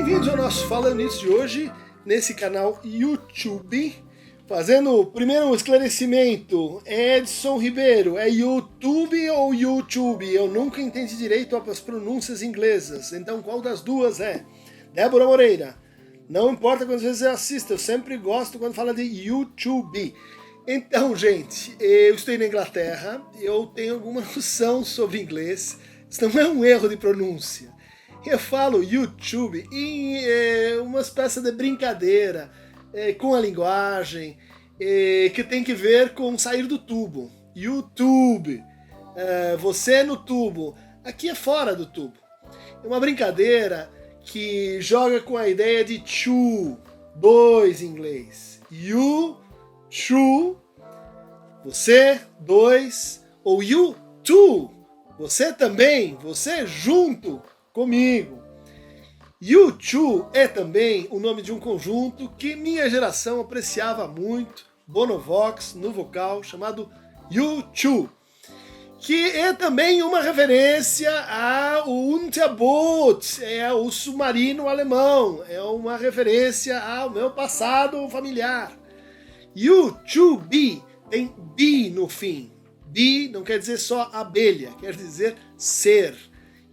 Bem-vindos ao nosso Falando Nisso de hoje, nesse canal YouTube. Fazendo primeiro um esclarecimento, Edson Ribeiro, é YouTube ou YouTube? Eu nunca entendi direito as pronúncias inglesas, então qual das duas é? Débora Moreira, não importa quantas vezes eu assisto, eu sempre gosto quando fala de YouTube. Então, gente, eu estou na Inglaterra, eu tenho alguma noção sobre inglês, isso não é um erro de pronúncia. Eu falo YouTube em uma espécie de brincadeira com a linguagem que tem que ver com sair do tubo. YouTube, você no tubo, aqui é fora do tubo. É uma brincadeira que joga com a ideia de two, dois em inglês. You, two, você, dois, ou you too, você também, você junto comigo. U2 é também o nome de um conjunto que minha geração apreciava muito, Bonovox, no vocal, chamado U2, que é também uma referência ao Unterboot, é o submarino alemão, é uma referência ao meu passado familiar. U2B tem B no fim. B não quer dizer só abelha, quer dizer ser.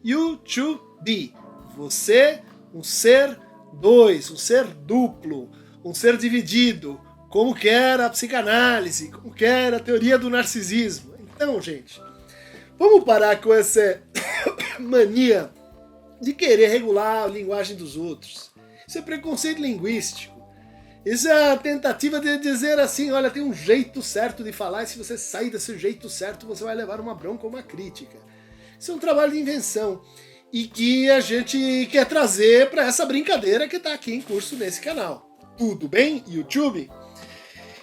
U2B, você, um ser dois, um ser duplo, um ser dividido, como quer a psicanálise, como quer a teoria do narcisismo. Então, gente, vamos parar com essa mania de querer regular a linguagem dos outros. Isso é preconceito linguístico. Isso é a tentativa de dizer assim, olha, tem um jeito certo de falar e se você sair desse jeito certo, você vai levar uma bronca ou uma crítica. Isso é um trabalho de invenção e que a gente quer trazer para essa brincadeira que está aqui em curso nesse canal. Tudo bem, YouTube?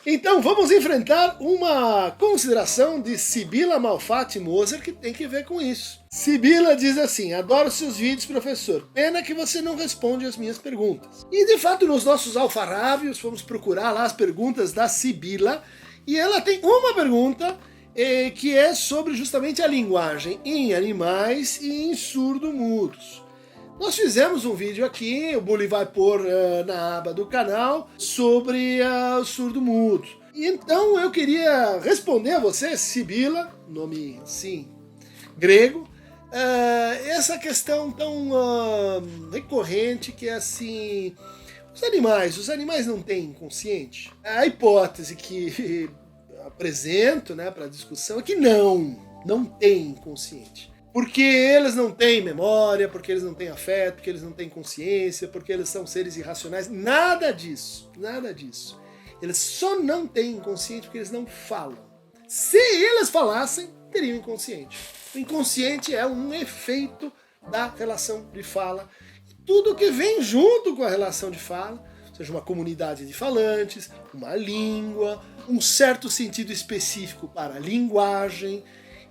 Então vamos enfrentar uma consideração de Sibila Malfatti Moser que tem que ver com isso. Sibila diz assim: adoro seus vídeos, professor. Pena que você não responde as minhas perguntas. E de fato nos nossos alfarrábios fomos procurar lá as perguntas da Sibila e ela tem uma pergunta que é sobre justamente a linguagem em animais e em surdo-mudos. Nós fizemos um vídeo aqui, o Bully vai pôr na aba do canal, sobre o surdo-mudo. E então eu queria responder a você, Sibila, nome assim, grego, essa questão tão recorrente que é assim, os animais não têm consciente? A hipótese que apresento, né, para discussão é que não tem inconsciente. Porque eles não têm memória, porque eles não têm afeto, porque eles não têm consciência, porque eles são seres irracionais. Nada disso, nada disso. Eles só não têm inconsciente porque eles não falam. Se eles falassem, teriam inconsciente. O inconsciente é um efeito da relação de fala. Tudo que vem junto com a relação de fala, seja uma comunidade de falantes, uma língua, um certo sentido específico para a linguagem.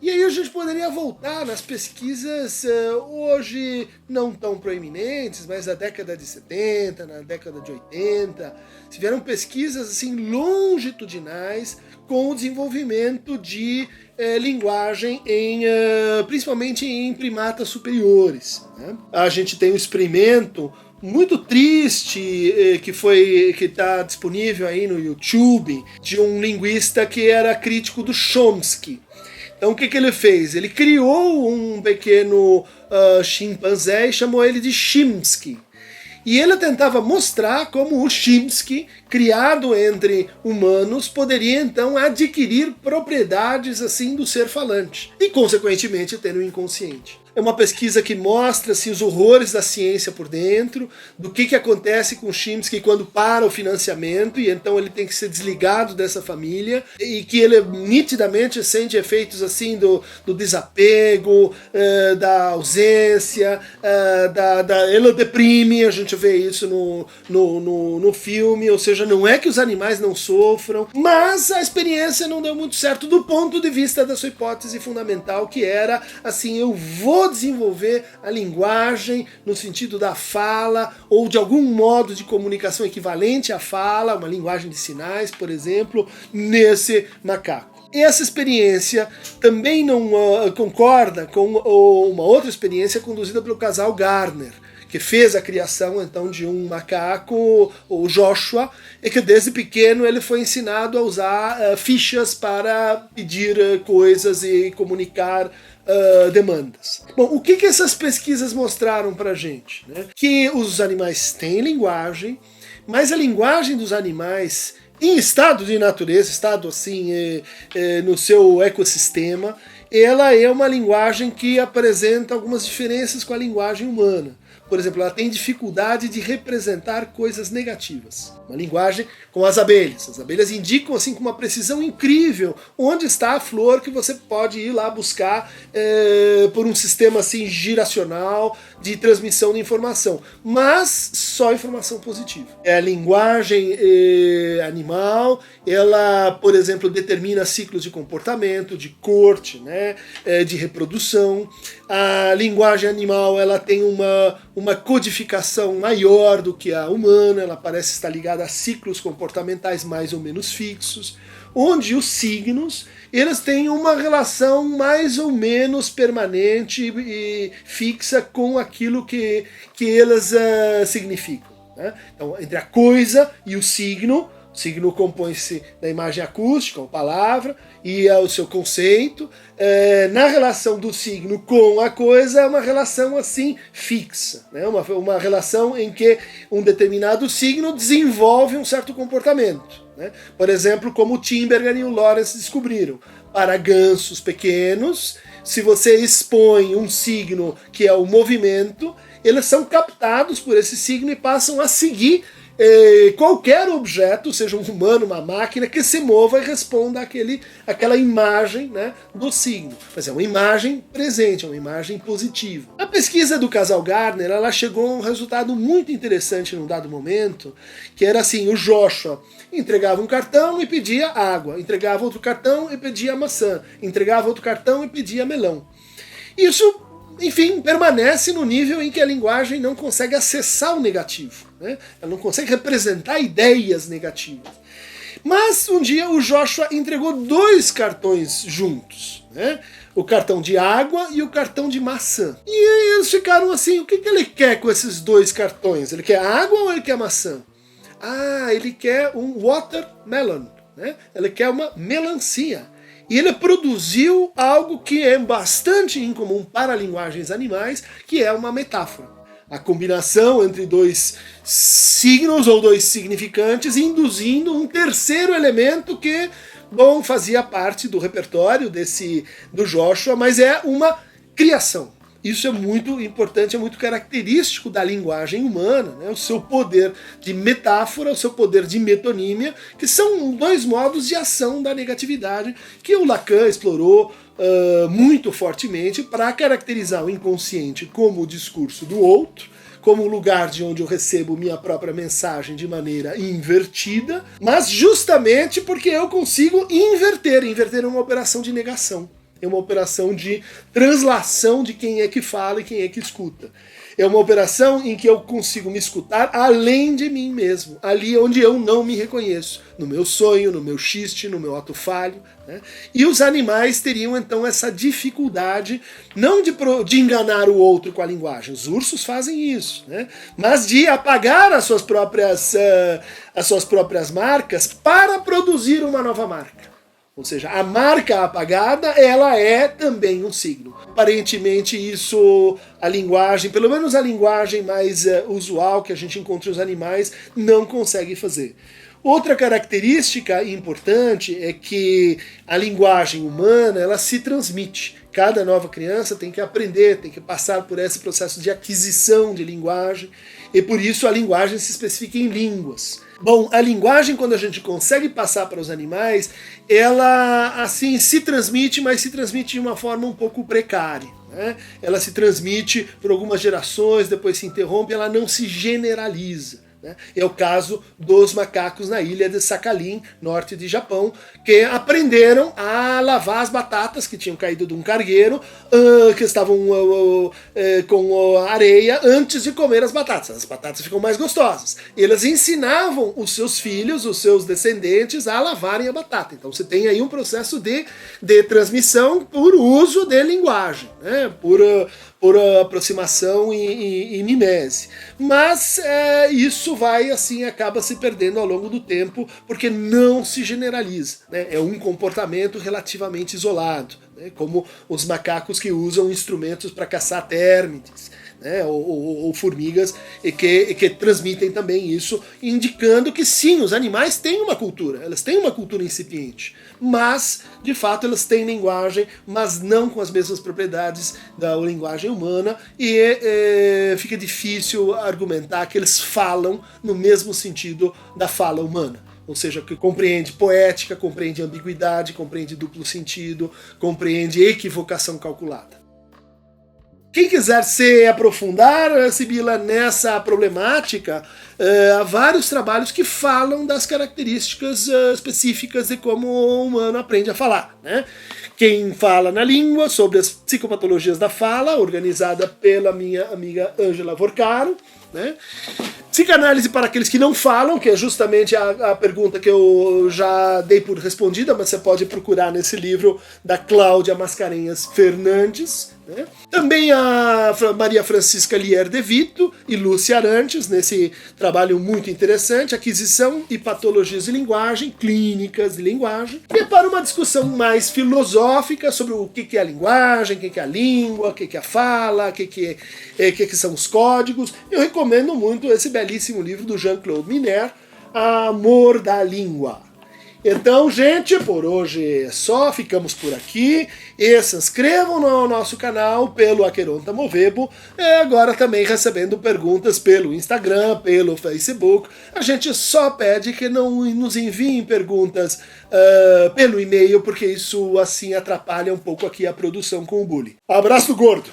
E aí a gente poderia voltar nas pesquisas hoje não tão proeminentes, mas na década de 70, na década de 80, tiveram pesquisas assim longitudinais com o desenvolvimento de linguagem principalmente em primatas superiores, né? A gente tem um experimento muito triste que está disponível aí no YouTube de um linguista que era crítico do Chomsky. Então o que ele fez? Ele criou um pequeno chimpanzé e chamou ele de Chimsky. E ele tentava mostrar como o Chimsky, criado entre humanos, poderia então adquirir propriedades assim do ser falante e consequentemente ter um inconsciente. É uma pesquisa que mostra assim, os horrores da ciência por dentro, do que acontece com o Chimsky quando para o financiamento e então ele tem que ser desligado dessa família e que ele nitidamente sente efeitos assim do desapego, da ausência, ele deprime, a gente vê isso no filme, ou seja, não é que os animais não sofram, mas a experiência não deu muito certo do ponto de vista da sua hipótese fundamental, que era assim, eu vou desenvolver a linguagem no sentido da fala ou de algum modo de comunicação equivalente à fala, uma linguagem de sinais, por exemplo, nesse macaco. Essa experiência também não concorda com uma outra experiência conduzida pelo casal Gardner, que fez a criação então de um macaco, o Joshua, e que desde pequeno ele foi ensinado a usar fichas para pedir coisas e comunicar demandas. Bom, o que essas pesquisas mostraram pra gente? Né? Que os animais têm linguagem, mas a linguagem dos animais em estado de natureza, estado assim no seu ecossistema, ela é uma linguagem que apresenta algumas diferenças com a linguagem humana. Por exemplo, ela tem dificuldade de representar coisas negativas. Uma linguagem como as abelhas. As abelhas indicam assim com uma precisão incrível onde está a flor que você pode ir lá buscar por um sistema assim giracional de transmissão de informação. Mas só informação positiva. A linguagem animal, ela, por exemplo, determina ciclos de comportamento, de corte, né, de reprodução. A linguagem animal, ela tem uma codificação maior do que a humana, ela parece estar ligada a ciclos comportamentais mais ou menos fixos, onde os signos, eles têm uma relação mais ou menos permanente e fixa com aquilo que eles significam. Né? Então, entre a coisa e o signo compõe-se da imagem acústica, ou palavra, e o seu conceito. Na relação do signo com a coisa, é uma relação assim fixa, né? Uma relação em que um determinado signo desenvolve um certo comportamento. Né? Por exemplo, como o Timbergen e o Lawrence descobriram. Para gansos pequenos, se você expõe um signo que é o movimento, eles são captados por esse signo e passam a seguir qualquer objeto, seja um humano, uma máquina, que se mova e responda àquela imagem, né, do signo. Mas é uma imagem presente, é uma imagem positiva. A pesquisa do casal Gardner, ela chegou a um resultado muito interessante num dado momento, que era assim, o Joshua entregava um cartão e pedia água, entregava outro cartão e pedia maçã, entregava outro cartão e pedia melão. Isso, enfim, permanece no nível em que a linguagem não consegue acessar o negativo, né? Ela não consegue representar ideias negativas. Mas um dia o Joshua entregou 2 cartões juntos, né? O cartão de água e o cartão de maçã. E eles ficaram assim, o que ele quer com esses 2 cartões? Ele quer água ou ele quer maçã? Ah, ele quer um watermelon, né? Ele quer uma melancia. E ele produziu algo que é bastante incomum para linguagens animais, que é uma metáfora. A combinação entre 2 signos ou 2 significantes, induzindo um terceiro elemento que, bom, fazia parte do repertório do Joshua, mas é uma criação. Isso é muito importante, é muito característico da linguagem humana, né? O seu poder de metáfora, o seu poder de metonímia, que são 2 modos de ação da negatividade que o Lacan explorou muito fortemente para caracterizar o inconsciente como o discurso do outro, como o lugar de onde eu recebo minha própria mensagem de maneira invertida, mas justamente porque eu consigo inverter uma operação de negação. É uma operação de translação de quem é que fala e quem é que escuta. É uma operação em que eu consigo me escutar além de mim mesmo, ali onde eu não me reconheço, no meu sonho, no meu xiste, no meu ato falho. Né? E os animais teriam então essa dificuldade, não de enganar o outro com a linguagem, os ursos fazem isso, né? Mas de apagar as suas próprias marcas para produzir uma nova marca. Ou seja, a marca apagada, ela é também um signo. Aparentemente isso, a linguagem, pelo menos a linguagem mais usual que a gente encontra nos animais, não consegue fazer. Outra característica importante é que a linguagem humana, ela se transmite. Cada nova criança tem que aprender, tem que passar por esse processo de aquisição de linguagem, e por isso a linguagem se especifica em línguas. Bom, a linguagem, quando a gente consegue passar para os animais, ela assim se transmite, mas se transmite de uma forma um pouco precária. Né? Ela se transmite por algumas gerações, depois se interrompe, ela não se generaliza. Né? É o caso dos macacos na ilha de Sakhalin, norte de Japão, que aprenderam a lavar as batatas que tinham caído de um cargueiro, que estavam com areia, antes de comer as batatas. As batatas ficam mais gostosas. Eles ensinavam os seus filhos, os seus descendentes, a lavarem a batata. Então você tem aí um processo de transmissão por uso de linguagem, né? por aproximação e mimese. Mas isso vai, assim, acaba se perdendo ao longo do tempo, porque não se generaliza, né? É um comportamento relativamente isolado, né? Como os macacos que usam instrumentos para caçar térmites, né? Ou formigas, e que transmitem também isso, indicando que sim, os animais têm uma cultura, elas têm uma cultura incipiente, mas, de fato, elas têm linguagem, mas não com as mesmas propriedades da linguagem humana, e fica difícil argumentar que eles falam no mesmo sentido da fala humana. Ou seja, que compreende poética, compreende ambiguidade, compreende duplo sentido, compreende equivocação calculada. Quem quiser se aprofundar, Sibila, nessa problemática, há vários trabalhos que falam das características específicas de como o humano aprende a falar, né? Quem fala na língua, sobre as psicopatologias da fala, organizada pela minha amiga Ângela Vorcaro, né? Psicanálise para aqueles que não falam, que é justamente a pergunta que eu já dei por respondida, mas você pode procurar nesse livro da Cláudia Mascarenhas Fernandes, né? Também a Maria Francisca Lier de Vito e Lúcia Arantes, nesse trabalho muito interessante, Aquisição e Patologias de Linguagem, Clínicas de Linguagem, e para uma discussão mais filosófica sobre o que é a linguagem, o que é a língua, o que é a fala, o que são os códigos, eu recomendo muito esse belíssimo livro do Jean-Claude Miner, Amor da Língua. Então, gente, por hoje é só, ficamos por aqui, e se inscrevam no nosso canal pelo Aqueronta Movebo, e agora também recebendo perguntas pelo Instagram, pelo Facebook. A gente só pede que não nos enviem perguntas pelo e-mail, porque isso assim atrapalha um pouco aqui a produção com o Bully. Abraço do gordo!